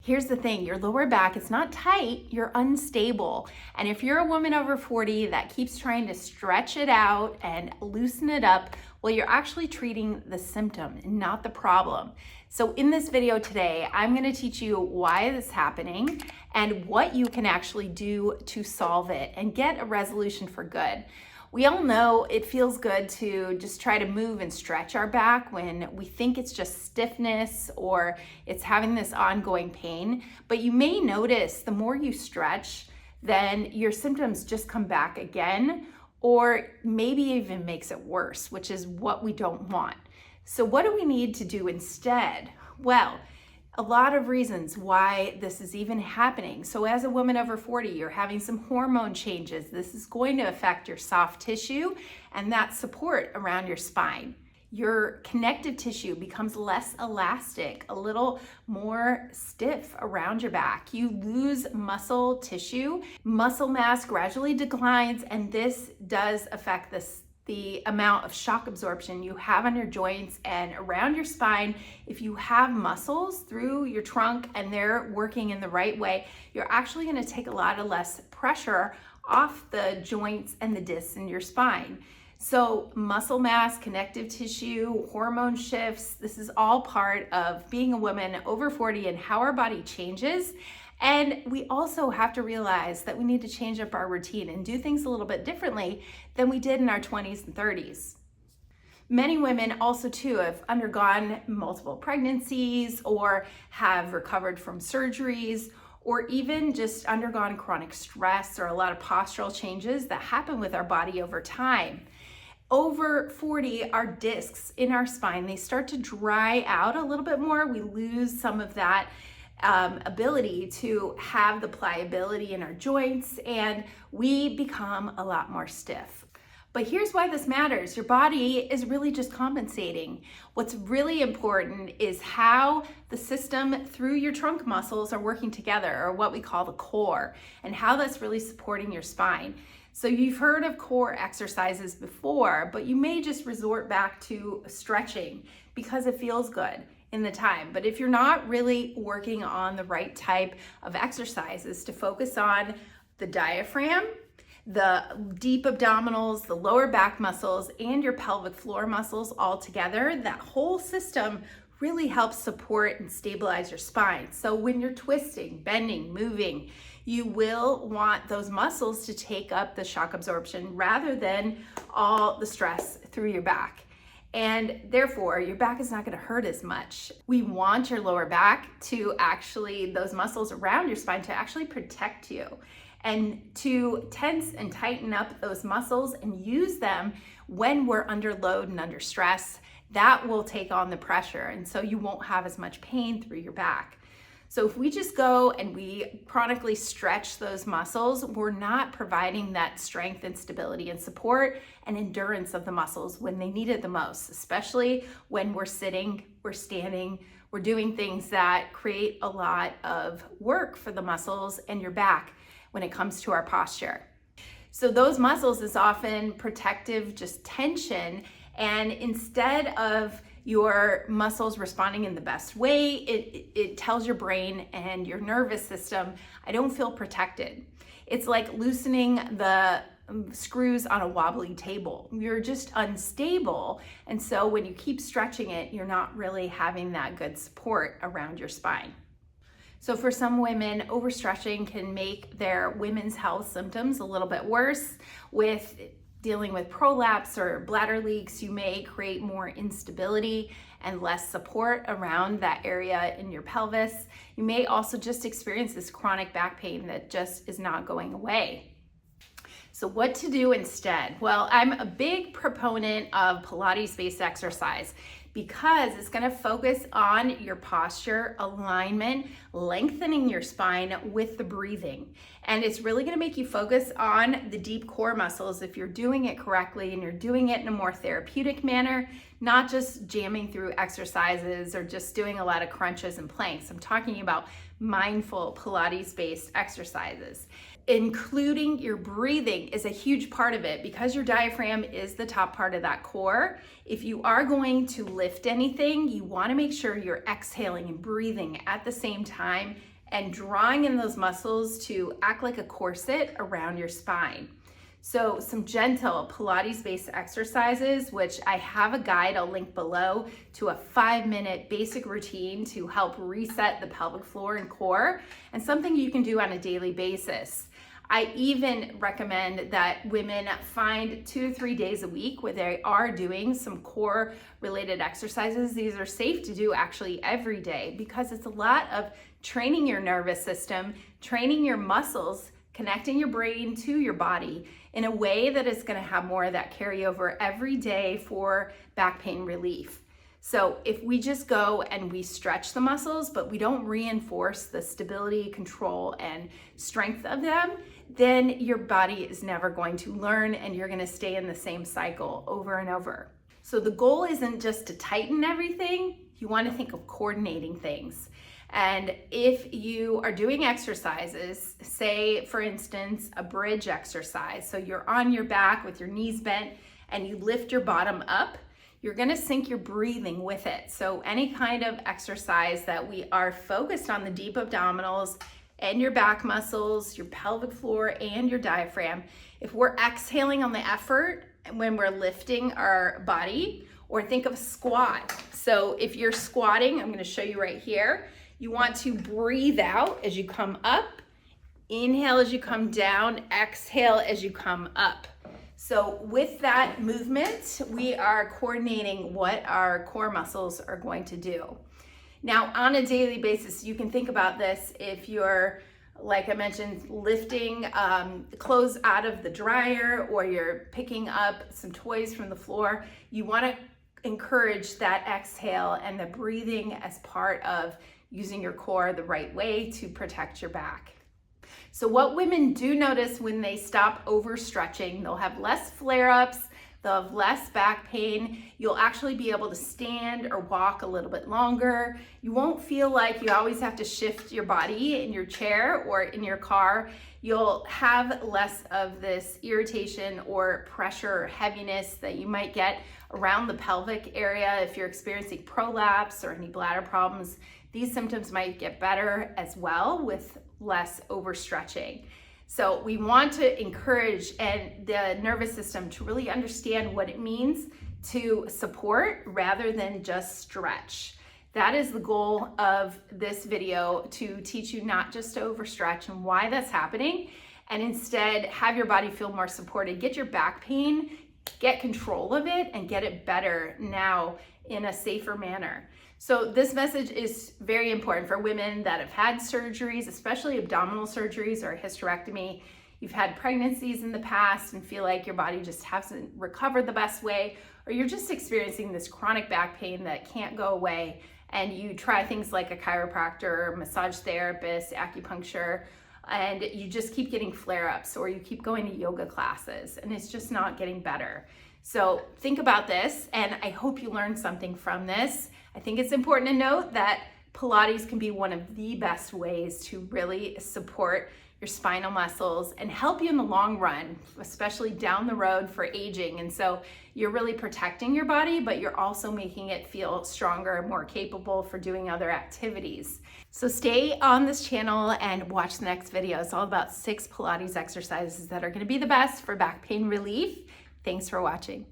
Here's the thing, your lower back, it's not tight, you're unstable. And if you're a woman over 40 that keeps trying to stretch it out and loosen it up, well, you're actually treating the symptom and not the problem. So in this video today, I'm gonna teach you why this is happening and what you can actually do to solve it and get a resolution for good. We all know it feels good to just try to move and stretch our back when we think it's just stiffness or it's having this ongoing pain. But you may notice the more you stretch, then your symptoms just come back again, or maybe even makes it worse, which is what we don't want. So what do we need to do instead? Well, a lot of reasons why this is even happening. So as a woman over 40, you're having some hormone changes. This is going to affect your soft tissue and that support around your spine. Your connective tissue becomes less elastic, a little more stiff around your back. You lose muscle tissue, muscle mass gradually declines, and this does affect the amount of shock absorption you have on your joints and around your spine. If you have muscles through your trunk and they're working in the right way, you're actually going to take a lot of less pressure off the joints and the discs in your spine. So muscle mass, connective tissue, hormone shifts, this is all part of being a woman over 40 and how our body changes. And we also have to realize that we need to change up our routine and do things a little bit differently than we did in our 20s and 30s. Many women also too have undergone multiple pregnancies or have recovered from surgeries or even just undergone chronic stress or a lot of postural changes that happen with our body over time. Over 40, our discs in our spine, they start to dry out a little bit more. We lose some of that ability to have the pliability in our joints, and we become a lot more stiff. But here's why this matters. Your body is really just compensating. What's really important is how the system through your trunk muscles are working together, or what we call the core, and how that's really supporting your spine. So you've heard of core exercises before, but you may just resort back to stretching because it feels good in the time. But if you're not really working on the right type of exercises to focus on the diaphragm, the deep abdominals, the lower back muscles, and your pelvic floor muscles all together, that whole system really helps support and stabilize your spine. So when you're twisting, bending, moving, you will want those muscles to take up the shock absorption rather than all the stress through your back. And therefore, your back is not going to hurt as much. We want your lower back to actually, those muscles around your spine to actually protect you and to tense and tighten up those muscles and use them when we're under load and under stress. That will take on the pressure, and so you won't have as much pain through your back. So if we just go and we chronically stretch those muscles, we're not providing that strength and stability and support and endurance of the muscles when they need it the most, especially when we're sitting, we're standing, we're doing things that create a lot of work for the muscles and your back when it comes to our posture. So those muscles is often protective, just tension, and instead of your muscles responding in the best way, it tells your brain and your nervous system, I don't feel protected. It's like loosening the screws on a wobbly table. You're just unstable. And so when you keep stretching it, you're not really having that good support around your spine. So for some women, overstretching can make their women's health symptoms a little bit worse. With dealing with prolapse or bladder leaks, you may create more instability and less support around that area in your pelvis. You may also just experience this chronic back pain that just is not going away. So what to do instead? Well, I'm a big proponent of Pilates-based exercise because it's going to focus on your posture, alignment, lengthening your spine with the breathing. And it's really going to make you focus on the deep core muscles if you're doing it correctly and you're doing it in a more therapeutic manner, not just jamming through exercises or just doing a lot of crunches and planks. I'm talking about mindful Pilates-based exercises. Including your breathing is a huge part of it because your diaphragm is the top part of that core. If you are going to lift anything, you want to make sure you're exhaling and breathing at the same time and drawing in those muscles to act like a corset around your spine. So some gentle Pilates-based exercises, which I have a guide I'll link below to a 5-minute basic routine to help reset the pelvic floor and core, and something you can do on a daily basis. I even recommend that women find 2 to 3 days a week where they are doing some core related exercises. These are safe to do actually every day because it's a lot of training your nervous system, training your muscles, connecting your brain to your body in a way that is going to have more of that carryover every day for back pain relief. So if we just go and we stretch the muscles, but we don't reinforce the stability, control, and strength of them, then your body is never going to learn and you're going to stay in the same cycle over and over. So the goal isn't just to tighten everything. You want to think of coordinating things. And if you are doing exercises, say for instance, a bridge exercise, so you're on your back with your knees bent and you lift your bottom up, you're gonna sync your breathing with it. So any kind of exercise that we are focused on the deep abdominals and your back muscles, your pelvic floor and your diaphragm, if we're exhaling on the effort when we're lifting our body, or think of a squat. So if you're squatting, I'm gonna show you right here, you want to breathe out as you come up, inhale as you come down, exhale as you come up. So with that movement, we are coordinating what our core muscles are going to do. Now, on a daily basis, you can think about this if you're, like I mentioned, lifting clothes out of the dryer or you're picking up some toys from the floor. You want to encourage that exhale and the breathing as part of using your core the right way to protect your back. So what women do notice when they stop overstretching, they'll have less flare-ups, they'll have less back pain, you'll actually be able to stand or walk a little bit longer. You won't feel like you always have to shift your body in your chair or in your car. You'll have less of this irritation or pressure or heaviness that you might get around the pelvic area if you're experiencing prolapse or any bladder problems. These symptoms might get better as well with less overstretching. So we want to encourage the nervous system to really understand what it means to support rather than just stretch. That is the goal of this video, to teach you not just to overstretch and why that's happening, and instead have your body feel more supported. Get your back pain, get control of it, and get it better now in a safer manner. So this message is very important for women that have had surgeries, especially abdominal surgeries or hysterectomy. You've had pregnancies in the past and feel like your body just hasn't recovered the best way, or you're just experiencing this chronic back pain that can't go away, and you try things like a chiropractor, massage therapist, acupuncture, and you just keep getting flare-ups, or you keep going to yoga classes and it's just not getting better. So think about this, and I hope you learned something from this. I think it's important to note that Pilates can be one of the best ways to really support your spinal muscles and help you in the long run, especially down the road for aging. And so you're really protecting your body, but you're also making it feel stronger, more capable for doing other activities. So stay on this channel and watch the next video. It's all about 6 Pilates exercises that are going to be the best for back pain relief. Thanks for watching.